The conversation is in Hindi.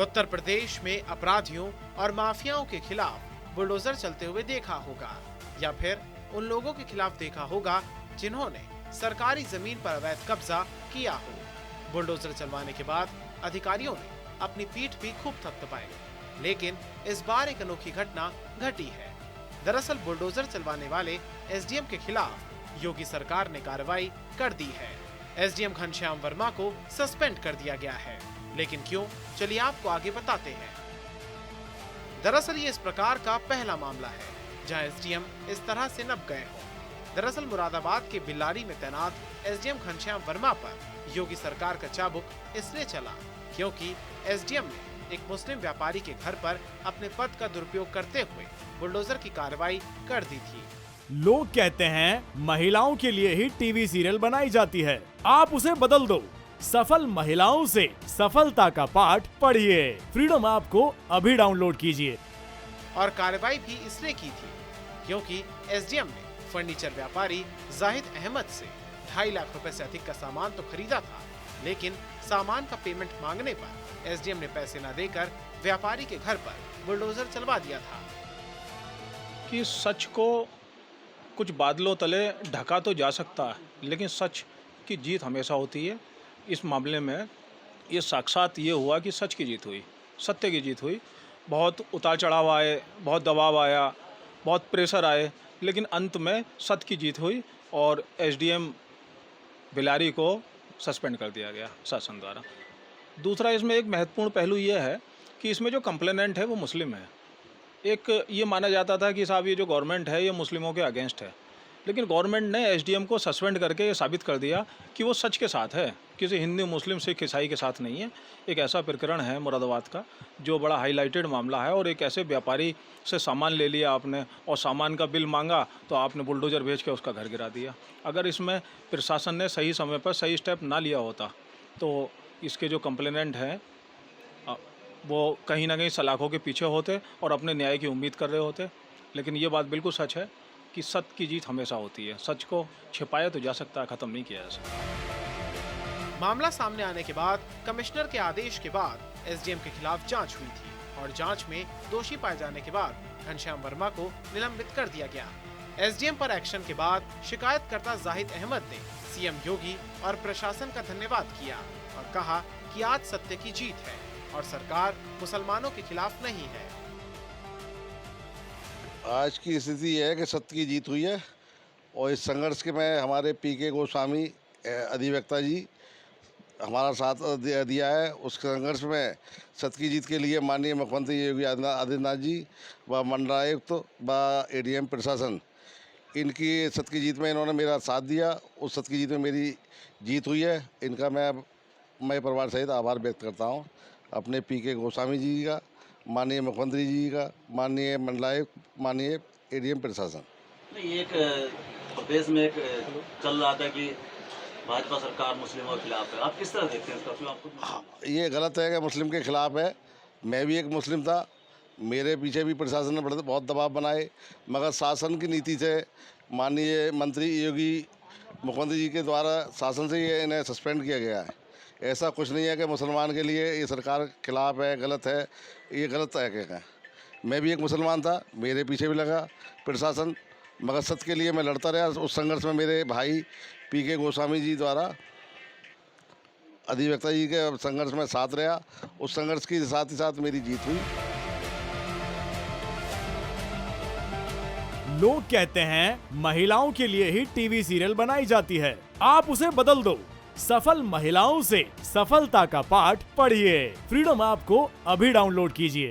उत्तर प्रदेश में अपराधियों और माफियाओं के खिलाफ बुलडोजर चलते हुए देखा होगा, या फिर उन लोगों के खिलाफ देखा होगा जिन्होंने सरकारी जमीन पर अवैध कब्जा किया हो। बुलडोजर चलवाने के बाद अधिकारियों ने अपनी पीठ भी खूब थपथपाई, लेकिन इस बार एक अनोखी घटना घटी है। दरअसल बुलडोजर चलवाने वाले एसडीएम के खिलाफ योगी सरकार ने कार्रवाई कर दी है। एसडीएम घनश्याम वर्मा को सस्पेंड कर दिया गया है, लेकिन क्यों, चलिए आपको आगे बताते हैं। दरअसल ये इस प्रकार का पहला मामला है जहां एसडीएम इस तरह से नप गए हों। दरअसल मुरादाबाद के बिल्लारी में तैनात एसडीएम घनश्याम वर्मा पर योगी सरकार का चाबुक इसलिए चला क्योंकि एसडीएम ने एक मुस्लिम व्यापारी के घर पर अपने पद का दुरुपयोग करते हुए बुलडोजर की कार्रवाई कर दी थी। लोग कहते हैं महिलाओं के लिए ही टीवी सीरियल बनाई जाती है, आप उसे बदल दो। सफल महिलाओं से सफलता का पाठ पढ़िए। फ्रीडम ऐप को अभी डाउनलोड कीजिए। और कार्रवाई भी इसने की थी क्योंकि एसडीएम ने फर्नीचर व्यापारी जाहिद अहमद से 2.5 लाख रुपए से अधिक का सामान तो खरीदा था, लेकिन सामान का पेमेंट मांगने पर एसडीएम ने पैसे न देकर व्यापारी के घर पर बुलडोजर चलवा दिया था। कि सच को कुछ बादलों तले ढका तो जा सकता है, लेकिन सच की जीत हमेशा होती है। इस मामले में ये साक्षात ये हुआ कि सच की जीत हुई, सत्य की जीत हुई। बहुत उतार चढ़ाव आए, बहुत दबाव आया, बहुत प्रेशर आए, लेकिन अंत में सत्य की जीत हुई और एसडीएम बिलारी को सस्पेंड कर दिया गया शासन द्वारा। दूसरा, इसमें एक महत्वपूर्ण पहलू ये है कि इसमें जो कंप्लेनेंट है वो मुस्लिम है। एक ये माना जाता था कि साहब ये जो गवर्नमेंट है ये मुस्लिमों के अगेंस्ट है, लेकिन गवर्नमेंट ने एसडीएम को सस्पेंड करके ये साबित कर दिया कि वो सच के साथ है, किसी हिंदू मुस्लिम सिख ईसाई के साथ नहीं है। एक ऐसा प्रकरण है मुरादाबाद का जो बड़ा हाईलाइटेड मामला है, और एक ऐसे व्यापारी से सामान ले लिया आपने और सामान का बिल मांगा तो आपने बुलडोजर भेज के उसका घर गिरा दिया। अगर इसमें प्रशासन ने सही समय पर सही स्टेप ना लिया होता तो इसके जो कंप्लेनेंट हैं वो कहीं ना कहीं सलाखों के पीछे होते और अपने न्याय की उम्मीद कर रहे होते। लेकिन ये बात बिल्कुल सच है कि सत्य की जीत हमेशा होती है। सच को छिपाया तो जा सकता है, खत्म नहीं किया जा सकता। मामला सामने आने के बाद कमिश्नर के आदेश के बाद एसडीएम के खिलाफ जांच हुई थी और जांच में दोषी पाए जाने के बाद घनश्याम वर्मा को निलंबित कर दिया गया। एसडीएम पर एक्शन के बाद शिकायतकर्ता जाहिद अहमद ने सीएम योगी और प्रशासन का धन्यवाद किया और कहा कि आज सत्य की जीत है और सरकार मुसलमानों के खिलाफ नहीं है। आज की स्थिति यह है कि सत्य की जीत हुई है और इस संघर्ष के में हमारे पीके गोस्वामी अधिवक्ता जी हमारा साथ दिया है। उस संघर्ष में सत्य की जीत के लिए माननीय मुख्यमंत्री योगी आदित्यनाथ जी व मंडलायुक्त व एडीएम प्रशासन, इनकी सत्य की जीत में इन्होंने मेरा साथ दिया। उस सत्य की जीत में मेरी जीत हुई है। इनका मैं परिवार सहित आभार व्यक्त करता हूँ। अपने पीके गोस्वामी जी का, माननीय मुख्यमंत्री जी का, माननीय मंडलायुक्त, माननीय एडीएम प्रशासन। नहीं, एक प्रदेश में एक चल रहा था कि भाजपा सरकार मुस्लिमों के खिलाफ है, आप किस तरह देखते हैं इसका? आपको हाँ, ये गलत है कि मुस्लिम के खिलाफ है। मैं भी एक मुस्लिम था, मेरे पीछे भी प्रशासन ने बहुत दबाव बनाए, मगर शासन की नीति से माननीय मंत्री योगी मुख्यमंत्री जी के द्वारा शासन से ये इन्हें सस्पेंड किया गया है। ऐसा कुछ नहीं है कि मुसलमान के लिए ये सरकार खिलाफ है, गलत है, ये गलत है क्या? मैं भी एक मुसलमान था, मेरे पीछे भी लगा प्रशासन, मगर सत्य के लिए मैं लड़ता रहा। उस संघर्ष में मेरे भाई पीके गोस्वामी जी द्वारा अधिवक्ता जी के संघर्ष में साथ रहा। उस संघर्ष के साथ ही साथ मेरी जीत हुई। लोग कहते हैं महिलाओं के लिए ही टीवी सीरियल बनाई जाती है, आप उसे बदल दो। सफल महिलाओं से सफलता का पाठ पढ़िए। फ्रीडम ऐप को अभी डाउनलोड कीजिए।